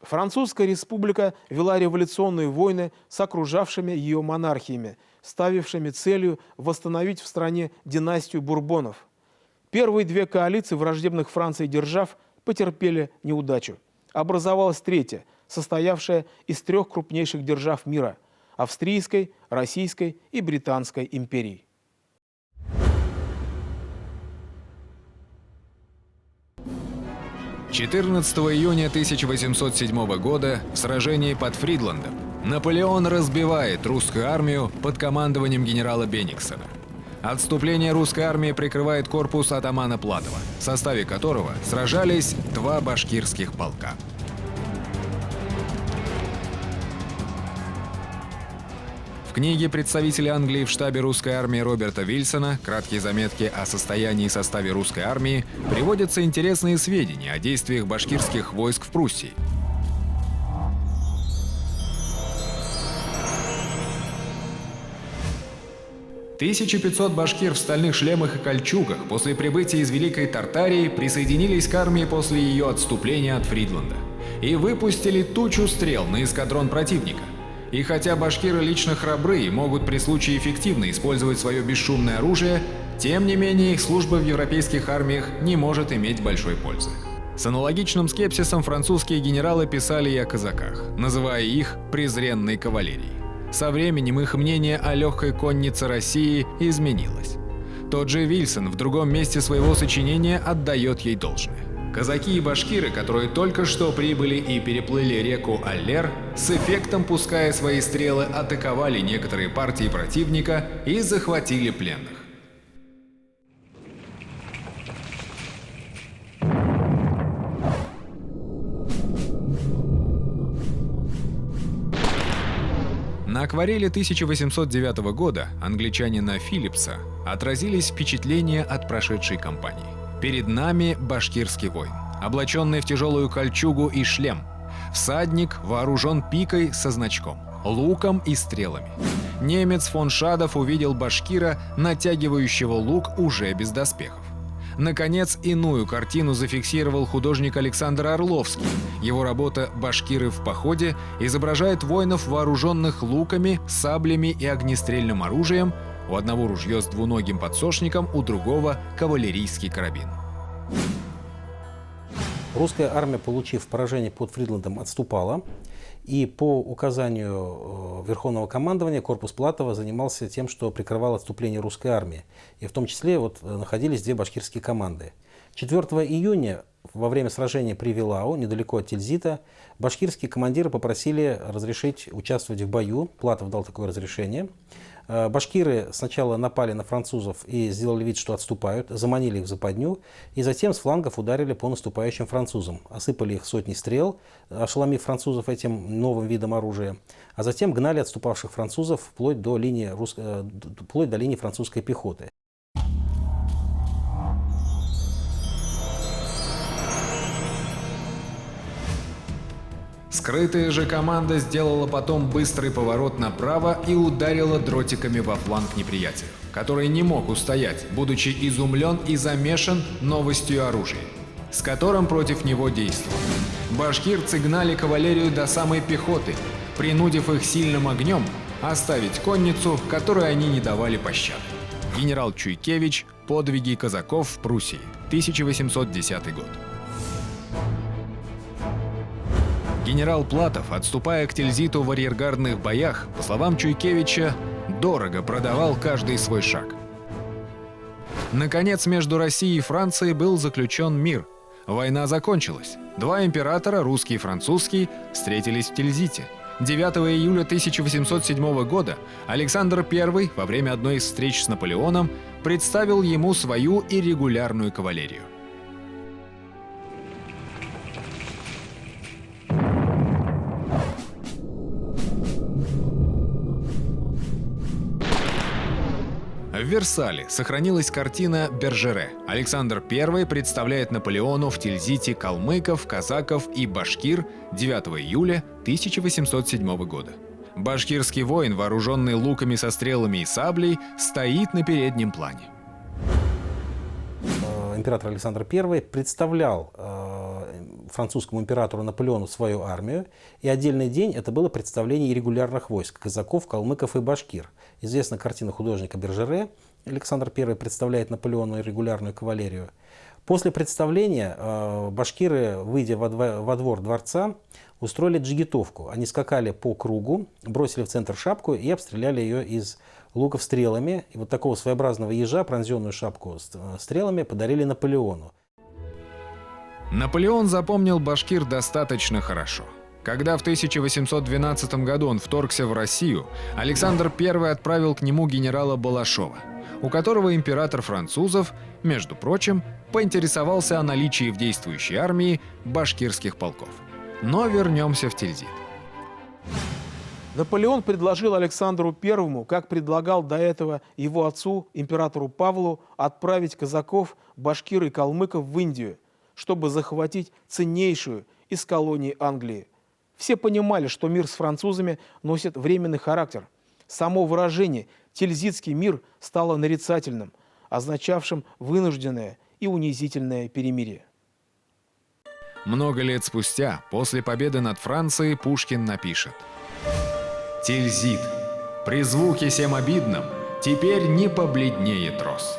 Французская республика вела революционные войны с окружавшими ее монархиями, ставившими целью восстановить в стране династию Бурбонов. Первые две коалиции враждебных Франции держав потерпели неудачу. Образовалась третья, состоявшая из трех крупнейших держав мира – Австрийской, Российской и Британской империй. — 14 июня 1807 года в сражении под Фридландом Наполеон разбивает русскую армию под командованием генерала Бенниксена. Отступление русской армии прикрывает корпус атамана Платова, в составе которого сражались два башкирских полка. В книге представителя Англии в штабе русской армии Роберта Вильсона «Краткие заметки о состоянии и составе русской армии» приводятся интересные сведения о действиях башкирских войск в Пруссии. «1500 башкир в стальных шлемах и кольчугах после прибытия из Великой Тартарии присоединились к армии после ее отступления от Фридланда и выпустили тучу стрел на эскадрон противника. И хотя башкиры лично храбры и могут при случае эффективно использовать свое бесшумное оружие, тем не менее их служба в европейских армиях не может иметь большой пользы». С аналогичным скепсисом французские генералы писали и о казаках, называя их презренной кавалерией. Со временем их мнение о легкой коннице России изменилось. Тот же Вильсон в другом месте своего сочинения отдает ей должное. Казаки и башкиры, которые только что прибыли и переплыли реку Аллер, с эффектом пуская свои стрелы, атаковали некоторые партии противника и захватили пленных. На акварели 1809 года англичанина Филлипса отразились впечатления от прошедшей кампании. Перед нами башкирский воин, облаченный в тяжелую кольчугу и шлем. Всадник вооружен пикой со значком, луком и стрелами. Немец фон Шадов увидел башкира, натягивающего лук уже без доспехов. Наконец, иную картину зафиксировал художник Александр Орловский. Его работа «Башкиры в походе» изображает воинов, вооруженных луками, саблями и огнестрельным оружием. У одного ружье с двуногим подсошником, у другого — кавалерийский карабин. Русская армия, получив поражение под Фридландом, отступала. И по указанию Верховного командования корпус Платова занимался тем, что прикрывал отступление русской армии. И в том числе находились две башкирские команды. 4 июня во время сражения при Вилау, недалеко от Тильзита, башкирские командиры попросили разрешить участвовать в бою. Платов дал такое разрешение. Башкиры сначала напали на французов и сделали вид, что отступают, заманили их в западню, и затем с флангов ударили по наступающим французам. Осыпали их сотни стрел, ошеломив французов этим новым видом оружия, а затем гнали отступавших французов вплоть до линии французской пехоты. Скрытая же команда сделала потом быстрый поворот направо и ударила дротиками во фланг неприятеля, который не мог устоять, будучи изумлен и замешан новостью оружия, с которым против него действовали. Башкирцы гнали кавалерию до самой пехоты, принудив их сильным огнем оставить конницу, которой они не давали пощады. Генерал Чуйкевич «Подвиги казаков в Пруссии», 1810 год. Генерал Платов, отступая к Тильзиту в арьергардных боях, по словам Чуйкевича, дорого продавал каждый свой шаг. Наконец, между Россией и Францией был заключен мир. Война закончилась. Два императора, русский и французский, встретились в Тильзите. 9 июля 1807 года Александр I во время одной из встреч с Наполеоном представил ему свою иррегулярную кавалерию. В Версале сохранилась картина Бержере. Александр I представляет Наполеону в Тильзите калмыков, казаков и башкир 9 июля 1807 года. Башкирский воин, вооруженный луками со стрелами и саблей, стоит на переднем плане. Император Александр I представлял французскому императору Наполеону свою армию, и отдельный день это было представление регулярных войск, казаков, калмыков и башкир. Известна картина художника Бержере, Александр I представляет Наполеону регулярную кавалерию. После представления башкиры, выйдя во двор дворца, устроили джигитовку. Они скакали по кругу, бросили в центр шапку и обстреляли ее из луков стрелами. И вот такого своеобразного ежа, пронзенную шапку стрелами, подарили Наполеону. Наполеон запомнил башкир достаточно хорошо. Когда в 1812 году он вторгся в Россию, Александр I отправил к нему генерала Балашова, у которого император французов, между прочим, поинтересовался о наличии в действующей армии башкирских полков. Но вернемся в Тильзит. Наполеон предложил Александру I, как предлагал до этого его отцу, императору Павлу, отправить казаков, башкир и калмыков в Индию, чтобы захватить ценнейшую из колоний Англии. Все понимали, что мир с французами носит временный характер. Само выражение «тильзитский мир» стало нарицательным, означавшим вынужденное и унизительное перемирие. Много лет спустя, после победы над Францией, Пушкин напишет: «Тильзит, при звуке сем обидном, теперь не побледнеет роз».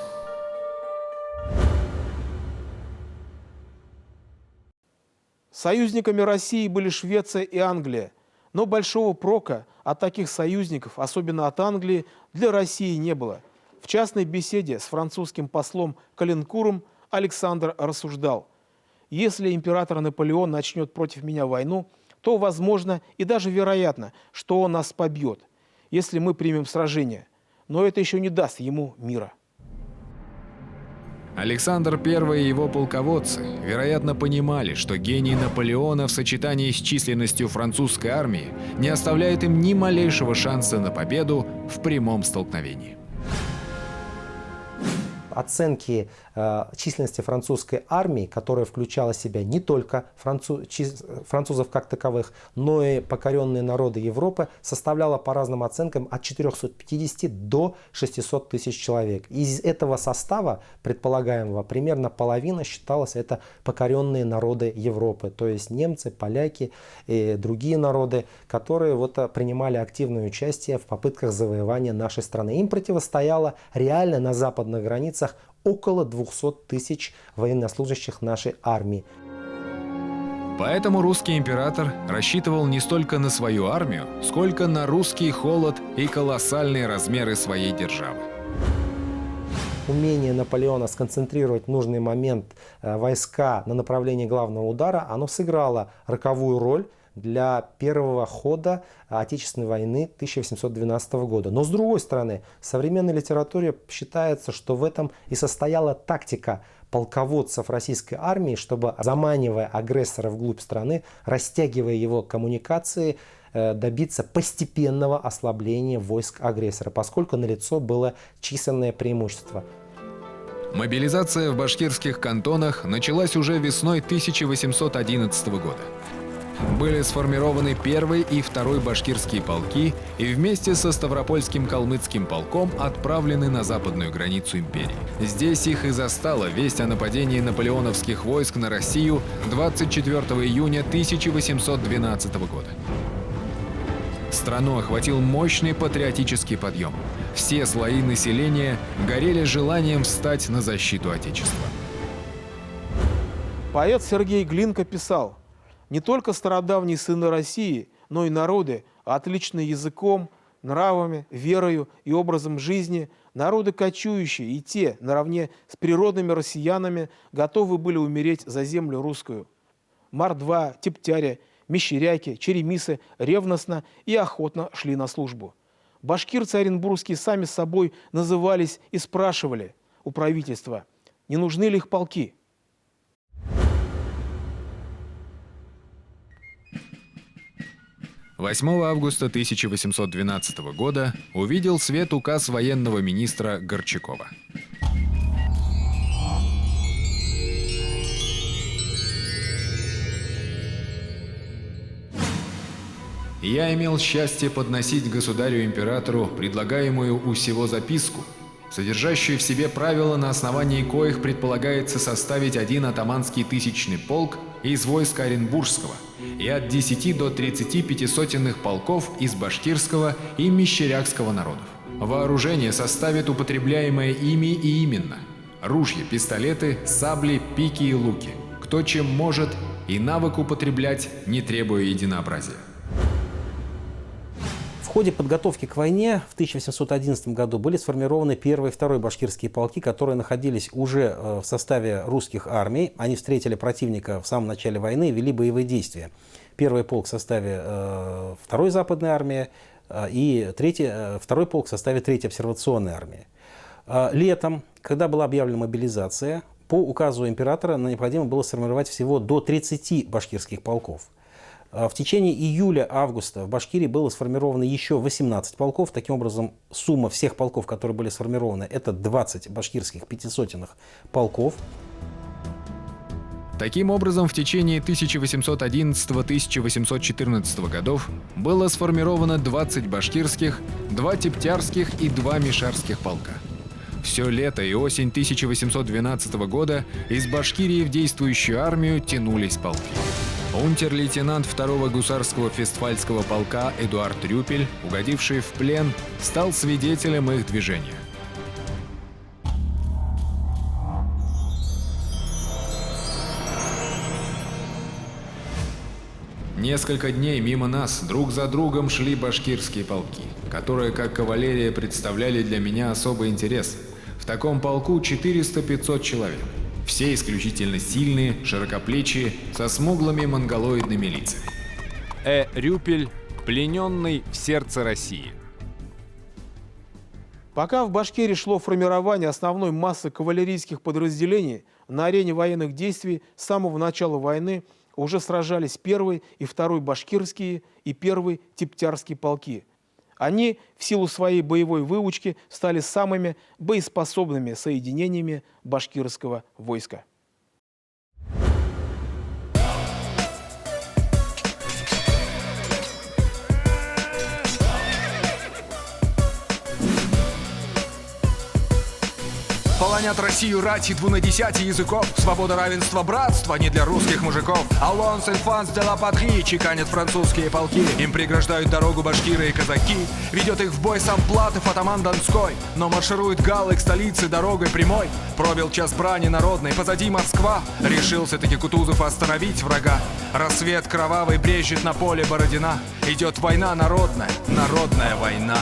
Союзниками России были Швеция и Англия, но большого прока от таких союзников, особенно от Англии, для России не было. В частной беседе с французским послом Калинкуром Александр рассуждал: «Если император Наполеон начнет против меня войну, то возможно и даже вероятно, что он нас побьет, если мы примем сражение. Но это еще не даст ему мира». Александр I и его полководцы, вероятно, понимали, что гений Наполеона в сочетании с численностью французской армии не оставляет им ни малейшего шанса на победу в прямом столкновении. Оценки численности французской армии, которая включала в себя не только французов как таковых, но и покоренные народы Европы, составляла по разным оценкам от 450 до 600 тысяч человек. Из этого состава, предполагаемого, примерно половина считалась это покоренные народы Европы, то есть немцы, поляки и другие народы, которые принимали активное участие в попытках завоевания нашей страны. Им противостояло реально на западных границах около 200 тысяч военнослужащих нашей армии. Поэтому русский император рассчитывал не столько на свою армию, сколько на русский холод и колоссальные размеры своей державы. Умение Наполеона сконцентрировать в нужный момент войска на направлении главного удара, оно сыграло роковую роль для первого хода Отечественной войны 1812 года. Но с другой стороны, в современной литературе считается, что в этом и состояла тактика полководцев российской армии, чтобы, заманивая агрессора вглубь страны, растягивая его коммуникации, добиться постепенного ослабления войск агрессора, поскольку налицо было численное преимущество. Мобилизация в башкирских кантонах началась уже весной 1811 года. Были сформированы 1-й и 2-й башкирские полки и вместе со Ставропольским калмыцким полком отправлены на западную границу империи. Здесь их и застала весть о нападении наполеоновских войск на Россию 24 июня 1812 года. Страну охватил мощный патриотический подъем. Все слои населения горели желанием встать на защиту Отечества. Поэт Сергей Глинка писал: «Не только стародавние сыны России, но и народы, отличные языком, нравами, верою и образом жизни, народы кочующие, и те, наравне с природными россиянами, готовы были умереть за землю русскую. Мордва, Тептяре, Мещеряки, Черемисы ревностно и охотно шли на службу. Башкирцы оренбургские сами с собой назывались и спрашивали у правительства, не нужны ли их полки». 8 августа 1812 года увидел свет указ военного министра Горчакова. «Я имел счастье подносить государю-императору предлагаемую у сего записку содержащую в себе правила, на основании коих предполагается составить один атаманский тысячный полк из войска Оренбургского и от 10 до 35 сотенных полков из башкирского и мещерякского народов. Вооружение составит употребляемое ими и именно: ружья, пистолеты, сабли, пики и луки. Кто чем может, и навык употреблять, не требуя единообразия. В ходе подготовки к войне в 1811 году были сформированы первый и второй башкирские полки, которые находились уже в составе русских армий. Они встретили противника в самом начале войны и вели боевые действия. Первый полк в составе второй западной армии и второй полк в составе третьей обсервационной армии. Летом, когда была объявлена мобилизация, по указу императора необходимо было сформировать всего до 30 башкирских полков. В течение июля-августа в Башкирии было сформировано еще 18 полков. Таким образом, сумма всех полков, которые были сформированы, это 20 башкирских пятисотенных полков. Таким образом, в течение 1811-1814 годов было сформировано 20 башкирских, 2 тептярских и 2 мишарских полка. Все лето и осень 1812 года из Башкирии в действующую армию тянулись полки. Унтер-лейтенант 2-го гусарского фестфальского полка Эдуард Рюпель, угодивший в плен, стал свидетелем их движения. Несколько дней мимо нас друг за другом шли башкирские полки, которые, как кавалерия, представляли для меня особый интерес. В таком полку 400-500 человек. Все исключительно сильные, широкоплечие, со смуглыми монголоидными лицами. Рюпель, плененный в сердце России. Пока в Башкирии шло формирование основной массы кавалерийских подразделений, на арене военных действий с самого начала войны уже сражались 1-й и 2-й башкирские и 1-й тептярские полки. Они в силу своей боевой выучки стали самыми боеспособными соединениями башкирского войска. Полонят Россию рати двунадесяти языков. Свобода, равенство, братство не для русских мужиков. Алон, Сен-Фанс, де ла Патри чеканят французские полки. Им преграждают дорогу башкиры и казаки. Ведет их в бой сам Платов, атаман Донской. Но марширует галлы к столице дорогой прямой. Пробил час брани народной, позади Москва. Решился-таки Кутузов остановить врага. Рассвет кровавый брежет на поле Бородина. Идет война народная, народная война.